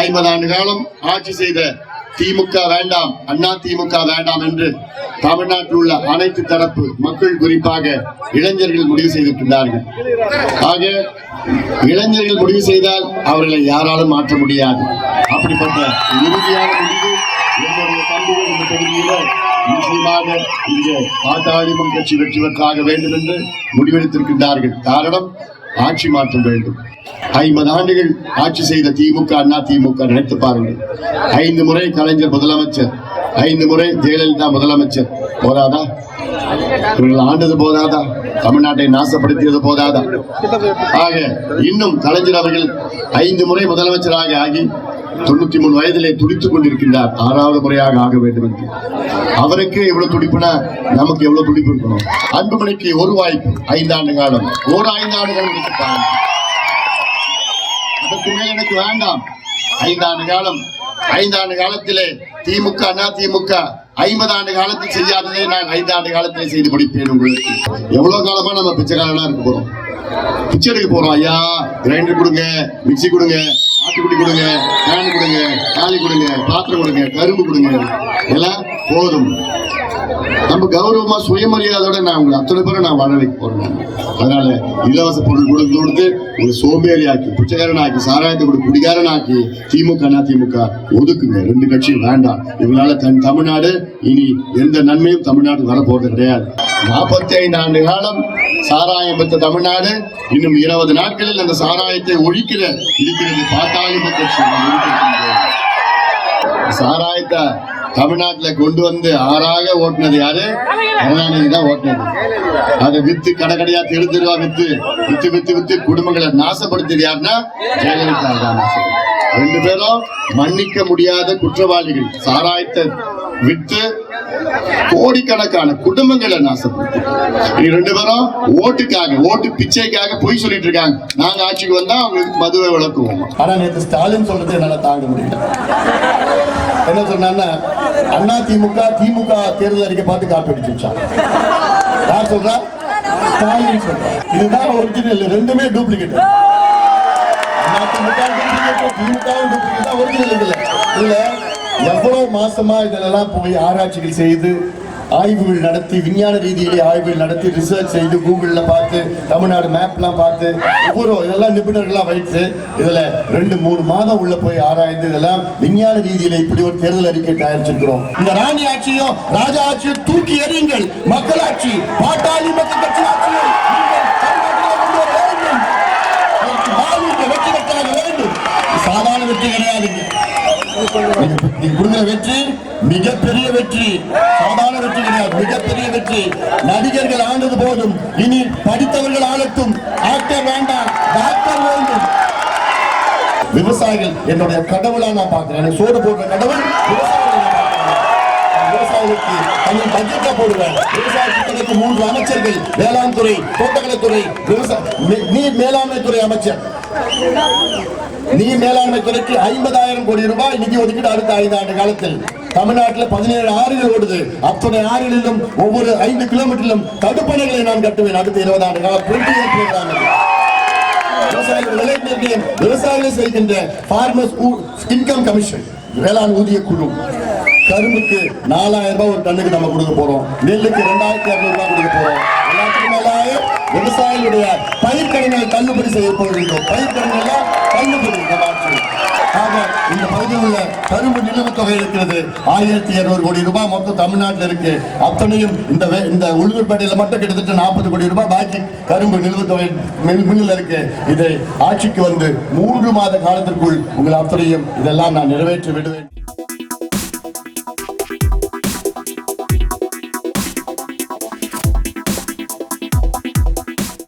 50 ஆண்டு காலம் ஆட்சி செய்த திமுக வேண்டாம், அண்ணா திமுக வேண்டாம் என்று தமிழ்நாட்டில் உள்ள அனைத்து தரப்பு மக்கள், குறிப்பாக இளைஞர்கள் முடிவு செய்திருக்கிறார்கள். ஆக இளைஞர்கள் முடிவு செய்தால் அவர்களை யாராலும் மாற்ற முடியாது. அப்படிப்பட்ட இறுதியான முடிவு என்னுடைய தம்பிகள் இந்த பகுதியில நிச்சயமாக இங்கே பாட்டாளி மக்கள் கட்சி வெற்றி பெற்றாக வேண்டும் என்று முடிவெடுத்திருக்கின்றார்கள். காரணம், ஆட்சி மாற்றம் வேண்டும். 50 ஆண்டுகள் ஆட்சி செய்த திமுக, அண்ணா திமுக நினைத்து பாருங்கள். 5 முறை கலைஞர் முதலமைச்சர், 5 முறை ஜெயலலிதா முதலமைச்சர். போதாதா? இவர்கள் ஆண்டது போதாதா? தமிழ்நாட்டை நாசப்படுத்தியது போதாதா? ஆக இன்னும் கலைஞர் அவர்கள் 5 முறை முதலமைச்சராக ஆகி 93 வயதிலே துடித்துக் கொண்டிருக்கின்றார். 6வது முறையாக ஆக வேண்டும் என்று. அவருக்கு எவ்வளவு துடிப்புனா நமக்கு எவ்வளவு துடிப்பு இருக்கணும். அன்புமணிக்கு ஒரு வாய்ப்பு, 5 ஆண்டு காலம், ஒரு 5 ஆண்டு காலம். அதற்கு மேல் எனக்கு வேண்டாம். 5 ஆண்டு காலம். 5 ஆண்டு காலத்திலே திமுக, அண்ணா திமுக 50 ஆண்டு காலத்தில் செய்யாததே நான் 5 ஆண்டு காலத்திலே செய்து முடிப்பேன். உங்களுக்கு எவ்வளவு காலமா நம்ம பிச்சைக்காரனா இருக்க போறோம்? பிச்சை எடுக்க போறோம். ஐயா கிரைண்டர் கொடுங்க, மிக்சி கொடுங்க, ஆட்டுக்குட்டி கொடுங்க, ஃபேன் கொடுங்க, காலி கொடுங்க, பாத்திரம் கொடுங்க, கரும்பு கொடுங்க, எல்லாம் போதும். நம்ம கௌரவமா சுயமரியாதையோட நான் உங்களை அத்தனை பேரும் நான் வாழ வைக்க போறேன். அதனால இலவச பொருள் கொடுத்து ஒரு சோம்பேறியாக்கி, பிச்சைக்காரனாக்கி, சாராயத்தை கொடுத்து குடிகாரனாக்கி திமுக, அண்ணா திமுக ஒதுக்குங்க. 2 கட்சியும் வேண்டாம். இவங்களால தமிழ்நாடு இனி எந்த நன்மையும் தமிழ்நாடு வரப்போறது கிடையாது. 45 ஆண்டு காலம் சாராயம் பெற்ற தமிழ்நாடு இன்னும் 20 நாட்களில் அந்த சாராயத்தை ஒழிக்கிற இருக்கிறது பாட்டாளி மக்கள் கட்சி. சாராயத்தை தமிழ்நாட்டில் கொண்டு வந்து ஆறாக ஓட்டுனது யாரு? கருணாநிதி தான் ஓட்டுனது. அதை வித்து கடைக்கடையா தெருவா வித்து வித்து வித்து வித்து குடும்பங்களை நாசப்படுத்தியது யாருன்னா ஜெயலலிதா தான். 2 பேரும் மன்னிக்க முடியாத குற்றவாளிகள். சாராயத்தை வித்து கோடிக்கணக்கான குடும்பங்களை நாசப்படுத்தி 2 பேரும் ஓட்டுக்காக, ஓட்டு பிச்சைக்காக பொய் சொல்லிட்டு இருக்காங்க. நாங்க ஆட்சிக்கு வந்தா அவங்களுக்கு மதுவை விளக்குவோம். ஆனா நேற்று ஸ்டாலின் சொல்றது என்னால தாங்க முடியல. என்ன சொன்னா, அண்ணா திமுக திமுக தேர்தல் அறிக்கை பார்த்து காப்பி அடிச்சு. யார் சொல்றா? ஸ்டாலின் சொல்றா. இதுதான் ஒரிஜினல், 2மே டூப்ளிகேட். அண்ணா திமுக டூப்ளிகேட், திமுகவும் டூப்ளிகேட், ஒரிஜினல் இல்ல. எவ்வளவு மாசமா இதெல்லாம் போய் ஆராய்ச்சிகள் செய்து, ஆய்வுகள் நடத்தி, விஞ்ஞான ரீதியிலே ஆய்வுகள் நடத்தி, ரிசர்ச் செய்து, கூகுள்ல பார்த்து, தமிழ்நாடு மேப்லாம் பார்த்து, ஒவ்வொரு இதெல்லாம் நிபுணர்களா வைத்து, இதுல 2-3 மாதம் உள்ள போய் ஆராய்ந்து, இதெல்லாம் விஞ்ஞான ரீதியில இப்படி ஒரு தேர்தல் அறிக்கை தயாரிச்சிருக்கிறோம். இந்த ராணி ஆட்சியும் ராஜா ஆட்சியும் தூக்கி எறியுங்கள். மக்களாட்சி, பாட்டாளி மக்கள் கட்சி ஆட்சியை வெற்றி பெற்றாக வேண்டும். சாதாரண வெற்றி கிடையாதுங்க. வெற்றி மிகப்பெரிய வெற்றி, சாதாரண வெற்றி கிடையாது, மிகப்பெரிய வெற்றி. நடிகர்கள் ஆனது போதும், இனி படித்தவர்கள் ஆளட்டும். ஆக்டர் வேண்டாம், டாக்டர் வேண்டும். விவசாயிகள் என்னுடைய கடவுளா நான் பார்க்கிறேன். சோறு போடுற கடவுள் விவசாயிகளுக்கு தமிழ் பட்ஜெட்டா போடுவேன். விவசாயத்துக்கு 3 அமைச்சர்கள், வேளாண் துறை, தோட்டக்கலைத்துறை, நீர் மேலாண்மை துறை அமைச்சர். நீர் மேலாண்மை துறைக்கு 50,000 கோடி ரூபாய் நிதி ஒதுக்கீடு அடுத்த 5 ஆண்டு காலத்தில். தமிழ்நாட்டில் 17 ஆறுகள் ஓடுது. அத்தனை ஆறுகளிலும் ஒவ்வொரு 5 கிலோமீட்டரிலும் தடுப்பணைகளை நான் கட்டுவேன் அடுத்த 20 ஆண்டு காலம். விவசாயிகள் விலை நிர்ணயம், விவசாயிகள் செய்கின்ற ஃபார்மர்ஸ் இன்கம் கமிஷன், வேளாண் ஊதிய குழு. கரும்புக்கு 4,000 ரூபாய் ஒரு டன்னுக்கு நம்ம கொடுக்க போறோம். நெல்லுக்கு 2,200 ரூபாய் கொடுக்க போறோம். எல்லாத்துக்கும் மேலாக விவசாயிகளுடைய பயிர்க்கடனை தள்ளுபடி செய்ய போகிறோம். பயிர்க்கடனை தள்ளுபடி. இந்த பகுதியில் உள்ள கரும்பு நிலுவைத் தொகை இருக்கிறது 1200 கோடி ரூபாய் மொத்தம் தமிழ்நாட்டில் இருக்கு. அத்தனையும் இந்த உளுந்தூர்பேட்டையில மட்டும் கிட்டத்தட்ட 40 கோடி ரூபாய் பாக்கி கரும்பு நிலுவைத் தொகை மில்லில் இருக்கு. இதை ஆட்சிக்கு வந்து 3 மாத காலத்திற்குள் உங்கள் அத்தனையும் இதெல்லாம் நான் நிறைவேற்றி விடுவேன்.